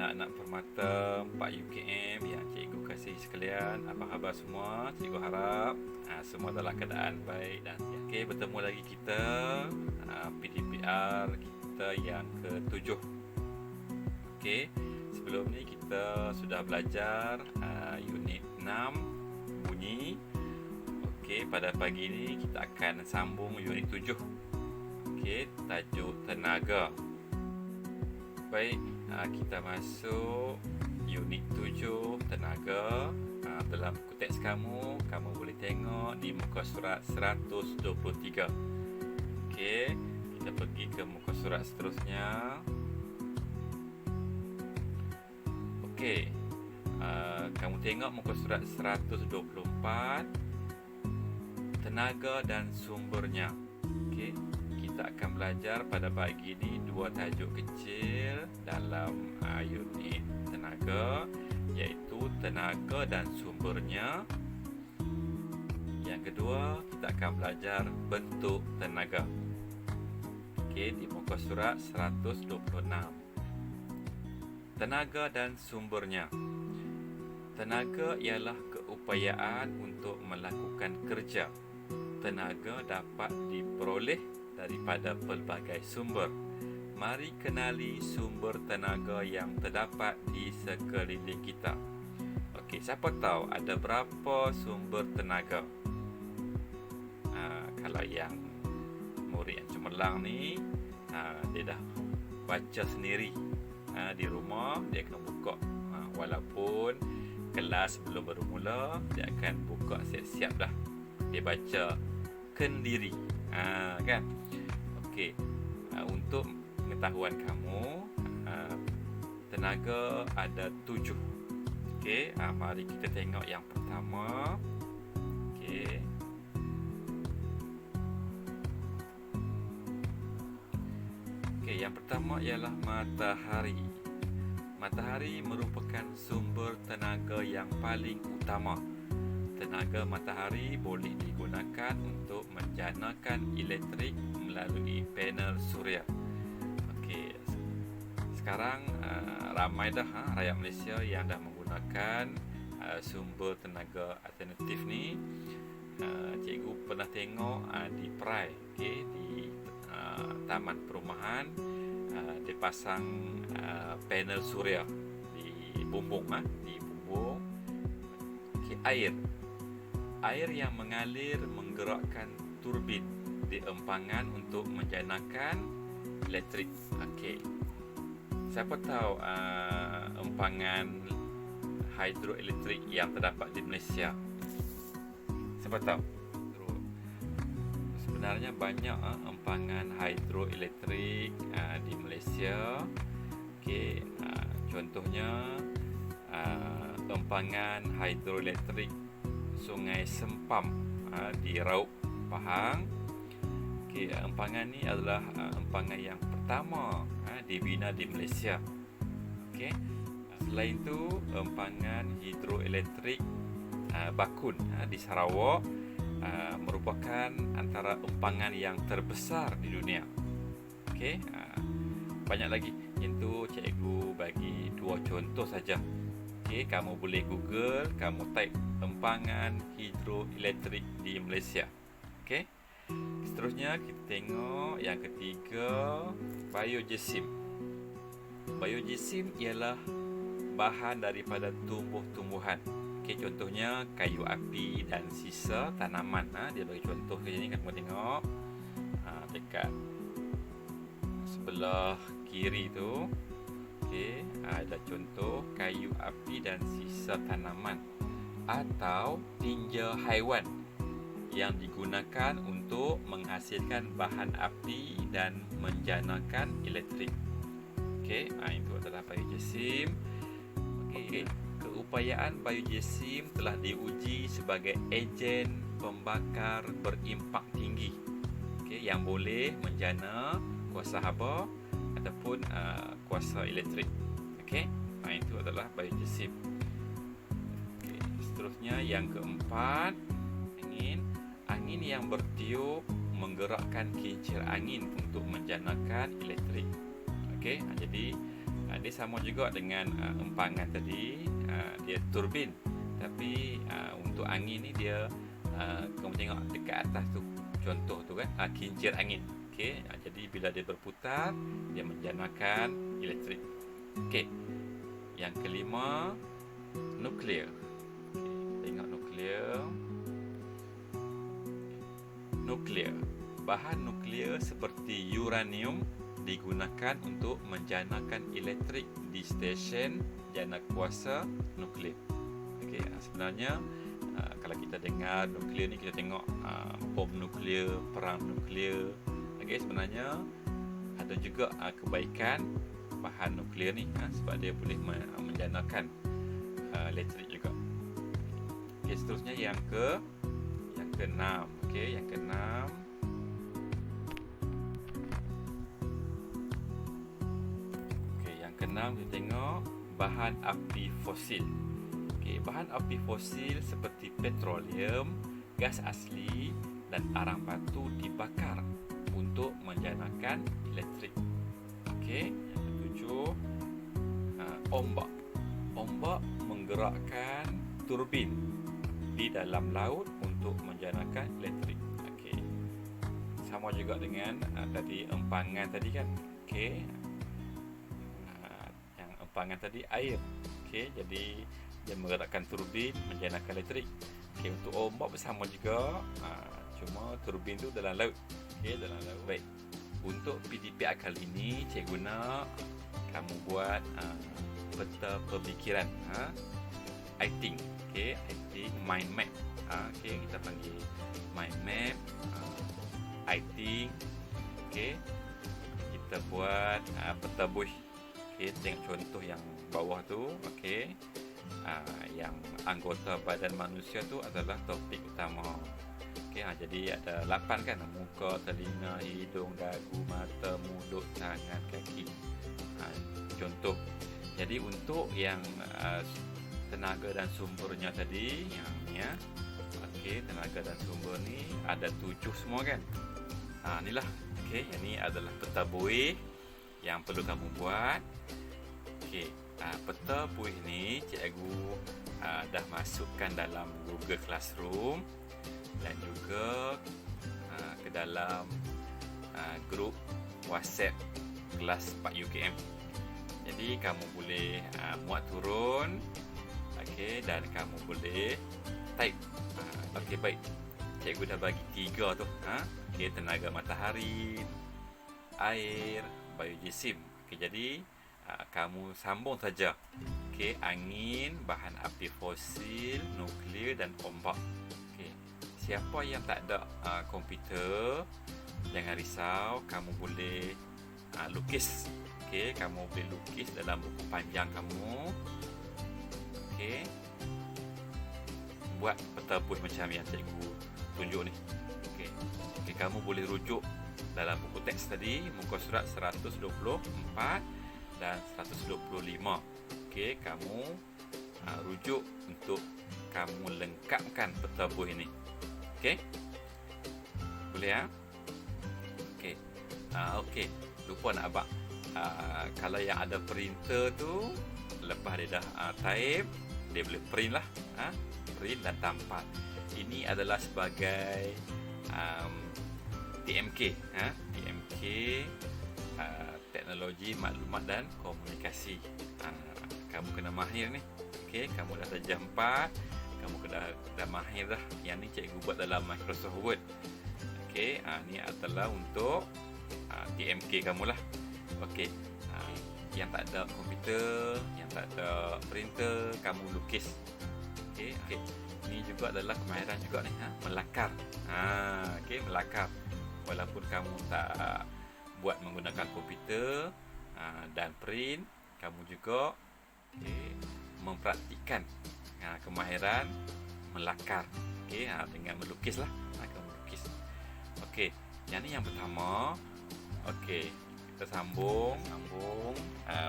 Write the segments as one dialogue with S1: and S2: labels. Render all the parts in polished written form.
S1: anak-anak permata 4 UKM yang cikgu kasih sekalian, apa khabar semua? Cikgu harap semua dalam keadaan baik dan sihat. Okey, bertemu lagi kita PDPR kita yang ke-7. Okey, sebelum ni kita sudah belajar unit 6 bunyi. Okey, pada pagi ni kita akan sambung unit 7. Okey, tajuk tenaga. Baik, kita masuk unit 7 tenaga. Dalam buku teks kamu boleh tengok di muka surat 123. Okey, kita pergi ke muka surat seterusnya. Okey, kamu tengok muka surat 124, tenaga dan sumbernya. Okey, kita akan belajar pada pagi ini dua tajuk kecil dalam unit tenaga, iaitu tenaga dan sumbernya. Yang kedua, kita akan belajar bentuk tenaga. Okey, di muka surat 126. Tenaga dan sumbernya. Tenaga ialah keupayaan untuk melakukan kerja. Tenaga dapat diperoleh daripada pelbagai sumber. Mari kenali sumber tenaga yang terdapat di sekeliling kita. Okey, siapa tahu ada berapa sumber tenaga? Kalau yang murid yang cemerlang ni, dia dah baca sendiri. Di rumah dia akan buka. Walaupun kelas belum bermula, dia akan buka siap-siap dah. Dia baca kendiri. Kan? Okey, untuk pengetahuan kamu, tenaga ada 7. Okey, mari kita tengok yang pertama. Okey, yang pertama ialah matahari. Matahari merupakan sumber tenaga yang paling utama. Tenaga matahari boleh digunakan untuk menjanakan elektrik melalui panel suria. Okey, sekarang ramai dah rakyat Malaysia yang dah menggunakan sumber tenaga alternatif ni. Cikgu pernah tengok di Perai, di taman perumahan, dia pasang panel suria di bumbung, air yang mengalir menggerakkan turbin di empangan untuk menjanakan elektrik. Okey, siapa tahu empangan hidroelektrik yang terdapat di Malaysia? Siapa tahu? Sebenarnya banyak empangan hidroelektrik di Malaysia. Okey, contohnya empangan hidroelektrik Sungai Sempam di Raub, Pahang. Okey, empangan ni adalah empangan yang pertama dibina di Malaysia. Okey, selain itu empangan hidroelektrik Bakun di Sarawak merupakan antara empangan yang terbesar di dunia. Okey, banyak lagi. Itu cikgu bagi 2 contoh saja. Okey, kamu boleh Google, kamu type empangan hidroelektrik di Malaysia. Okey, seterusnya kita tengok yang ketiga, biogesim. Biogesim ialah bahan daripada tumbuh-tumbuhan. Okey, contohnya kayu api dan sisa tanaman. Dia bagi contoh ke sini, kamu tengok dekat sebelah kiri tu. Okey, ada contoh kayu api dan sisa tanaman atau tinja haiwan yang digunakan untuk menghasilkan bahan api dan menjanakan elektrik. Okey, itu adalah biogesim. Okey, keupayaan biogesim telah diuji sebagai ejen pembakar berimpak tinggi, yang boleh menjana kuasa haba ataupun kuasa elektrik. Itu adalah biogesim. Seterusnya yang keempat, angin yang bertiup menggerakkan kincir angin untuk menjanakan elektrik. Jadi Dia sama juga dengan empangan tadi, dia turbin. Tapi untuk angin ni dia, kamu tengok dekat atas tu, contoh tu kan, kincir angin. Okey, jadi bila dia berputar, dia menjanakan elektrik. Okey. Yang kelima, nuklear. Okay, tengok nuklear. Nuklear. Bahan nuklear seperti uranium digunakan untuk menjanakan elektrik di stesen jana kuasa nuklear. Okey, sebenarnya kalau kita dengar nuklear ni, kita tengok bom nuklear, perang nuklear. Okey, sebenarnya ada juga kebaikan bahan nuklear ni, sebab dia boleh menjanakan elektrik juga. Okey, seterusnya yang keenam. Okey, yang keenam. Okey, yang keenam kita tengok bahan api fosil. Okey, bahan api fosil seperti petroleum, gas asli dan arang batu dibakar untuk menjanakan elektrik. Okey, yang ketujuh, ombak. Ombak menggerakkan turbin di dalam laut untuk menjanakan elektrik. Okey, sama juga dengan tadi empangan tadi kan. Okey, yang empangan tadi air. Okey, jadi dia menggerakkan turbin menjanakan elektrik. Okey, untuk ombak bersama juga, cuma turbin tu dalam laut. Okey, dalam laut. Baik. Untuk PDPA kali ini, cikgu nak kamu buat peta pemikiran. I think. Okey, I think mind map. Okey, kita panggil mind map. I think. Okey, kita buat peta buih. Okey, tengok contoh yang bawah tu. Okey, yang anggota badan manusia tu adalah topik utama. Okey, jadi ada 8 kan, muka, telinga, hidung, dagu, mata, mulut, tangan, kaki. Contoh. Jadi untuk yang tenaga dan sumbernya tadi, yang ni ya. Okey, tenaga dan sumber ni ada 7 semua kan. Inilah. Okey, yang ni adalah peta buih yang perlu kamu buat. Okey, peta buih ni cikgu dah masukkan dalam Google Classroom dan juga ke dalam grup WhatsApp kelas 4 UKM. Jadi kamu boleh muat turun. Okey, dan kamu boleh type. Okey, baik. Cikgu dah bagi 3 tu. Okey, tenaga matahari, air, biojisim. Okey, jadi kamu sambung saja. Okey, angin, bahan api fosil, nuklear dan ombak. Okey, siapa yang tak ada komputer, jangan risau, kamu boleh lukis. Okey, kamu boleh lukis dalam buku panjang kamu. Okey, buat peta buih macam yang cikgu tunjuk ni. Okey, kamu boleh rujuk dalam buku teks tadi, muka surat 124 dan 125. Okey, kamu rujuk untuk kamu lengkapkan peta buih ini. Okey, boleh ya? Okey, okey. Lupa nak abang. Kalau yang ada printer tu, lepas dia dah type, dia boleh print lah. Print dan tampal. Ini adalah sebagai TMK. TMK, teknologi maklumat dan komunikasi. Kamu kena mahir ni. Okey, kamu dah darjah 4, kamu dah mahir dah. Yang ni cikgu buat dalam Microsoft Word. Okey, ni adalah untuk TMK kamu lah. Okey, yang tak ada komputer, yang tak ada printer, kamu lukis. Okey, ni juga adalah kemahiran juga ni, melakar. Okey, melakar. Walaupun kamu tak buat menggunakan komputer dan print, kamu juga mempraktikkan kemahiran melakar. Okey, dengan melukis lah. Kamu melukis. Okey, yang ni yang pertama. Okey, kita sambung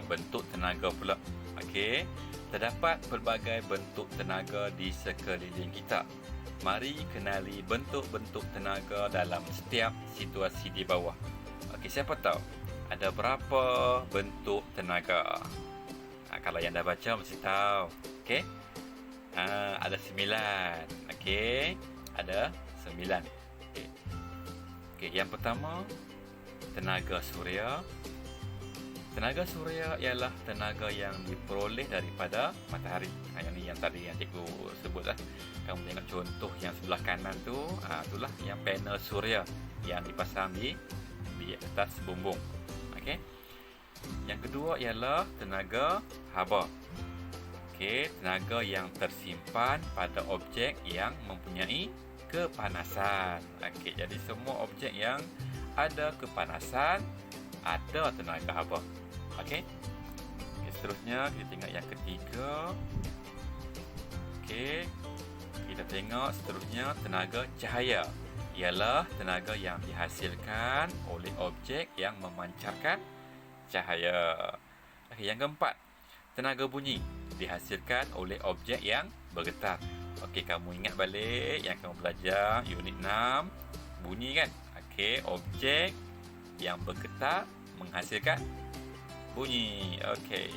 S1: bentuk tenaga pula. Okey, terdapat pelbagai bentuk tenaga di sekeliling kita. Mari kenali bentuk-bentuk tenaga dalam setiap situasi di bawah. Okey, siapa tahu ada berapa bentuk tenaga? Kalau yang dah baca mesti tahu. Okey. Ada 9. Okey. Ada 9. Okey. Okey, yang pertama tenaga suria. Tenaga suria ialah tenaga yang diperoleh daripada matahari. Yang ni yang tadi yang cikgu sebutlah. Kamu tengok contoh yang sebelah kanan tu, itulah yang panel suria yang dipasang di atas bumbung. Okey. Yang kedua ialah tenaga haba. Okey, tenaga yang tersimpan pada objek yang mempunyai kepanasan. Okey, jadi semua objek yang ada kepanasan ada tenaga haba. Okey. Okey, seterusnya kita tengok yang ketiga. Okey. Kita tengok seterusnya tenaga cahaya. Ialah tenaga yang dihasilkan oleh objek yang memancarkan cahaya. Okey, yang keempat, tenaga bunyi dihasilkan oleh objek yang bergetar. Okey, kamu ingat balik yang kamu belajar unit 6 bunyi kan? Okey, objek yang bergetar menghasilkan bunyi. Okey.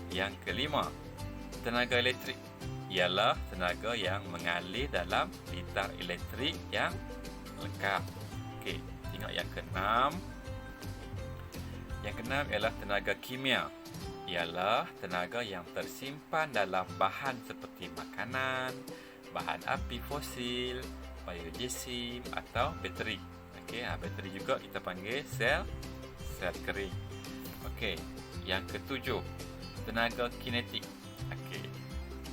S1: Yang kelima, tenaga elektrik ialah tenaga yang mengalir dalam litar elektrik yang lengkap. Okey, tengok yang keenam. Yang keenam ialah tenaga kimia. Ialah tenaga yang tersimpan dalam bahan seperti makanan, bahan api fosil, biogesim atau bateri. Okey, bateri juga kita panggil sel kering. Okey, yang ketujuh, tenaga kinetik. Okey.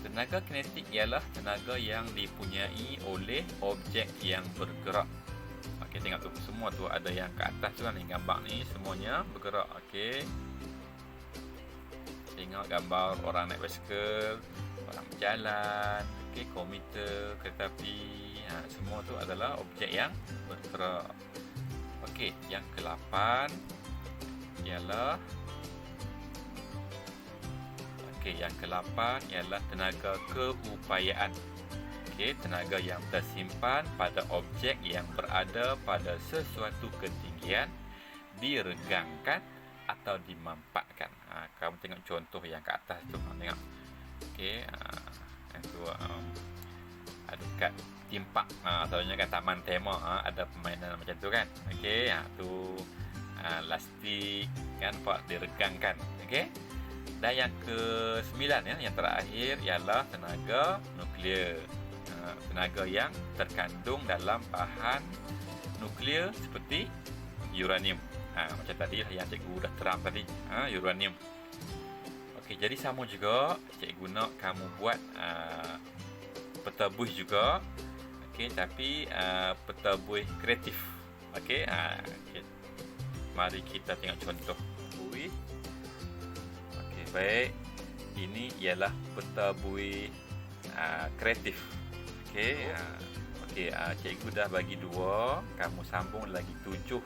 S1: Tenaga kinetik ialah tenaga yang dipunyai oleh objek yang bergerak. Okey, tengok tu semua tu ada yang ke atas tu kan, ni gambar ni semuanya bergerak. Okey. Tengok gambar orang naik basikal, orang berjalan, okey, komuter, kereta api. Semua tu adalah objek yang bergerak. Okey, yang ke-8 ialah tenaga keupayaan. Okey, tenaga yang tersimpan pada objek yang berada pada sesuatu ketinggian, diregangkan atau dimampatkan. Kamu tengok contoh yang ke atas tu, tengok. Okey, yang tu ada kat timpak atau kan taman tema, ada permainan macam tu kan. Okey, tu lastik kan pak diregangkan. Okey. Dan yang ke-9 yang terakhir ialah tenaga nuklear. Tenaga yang terkandung dalam bahan nuklear seperti uranium. Macam tadi yang cikgu dah terang tadi, uranium. Okey, jadi sama juga cikgu nak kamu buat peta buih juga. Okey, tapi peta buih kreatif. Okey, okay. Mari kita tengok contoh buih. Okey, baik. Ini ialah peta buih kreatif. Okey, cikgu dah bagi 2, kamu sambung lagi 7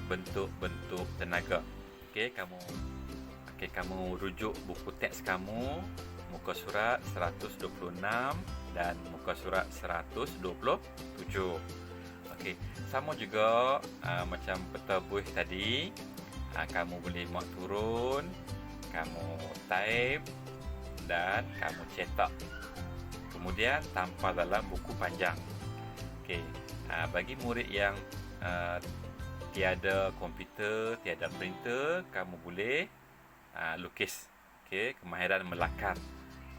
S1: bentuk-bentuk tenaga. Okey, kamu rujuk buku teks kamu muka surat 126 dan muka surat 127. Okey, sama juga macam peta buih tadi, kamu boleh muat turun, kamu type dan kamu cetak. Kemudian tampal dalam buku panjang. Okey, bagi murid yang tiada komputer, tiada printer, kamu boleh lukis. Okey, kemahiran melakar.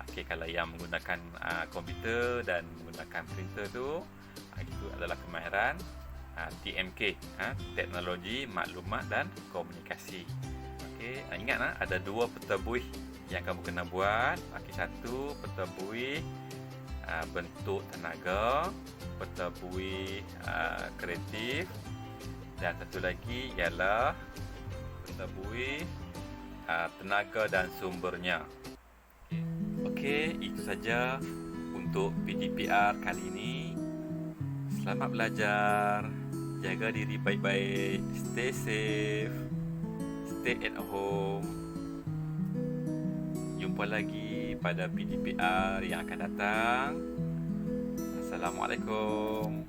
S1: Okey, kalau yang menggunakan komputer dan menggunakan printer tu, itu adalah kemahiran TMK, teknologi maklumat dan komunikasi. Okey, ingat ada 2 peta buih yang kamu kena buat. Okey, 1 peta buih bentuk tenaga, peta buih kreatif, dan satu lagi ialah peta buih tenaga dan sumbernya. Okey, itu saja untuk PDPR kali ini. Selamat belajar. Jaga diri baik-baik. Stay safe. Stay at home. Jumpa lagi pada PDPR yang akan datang. Assalamualaikum.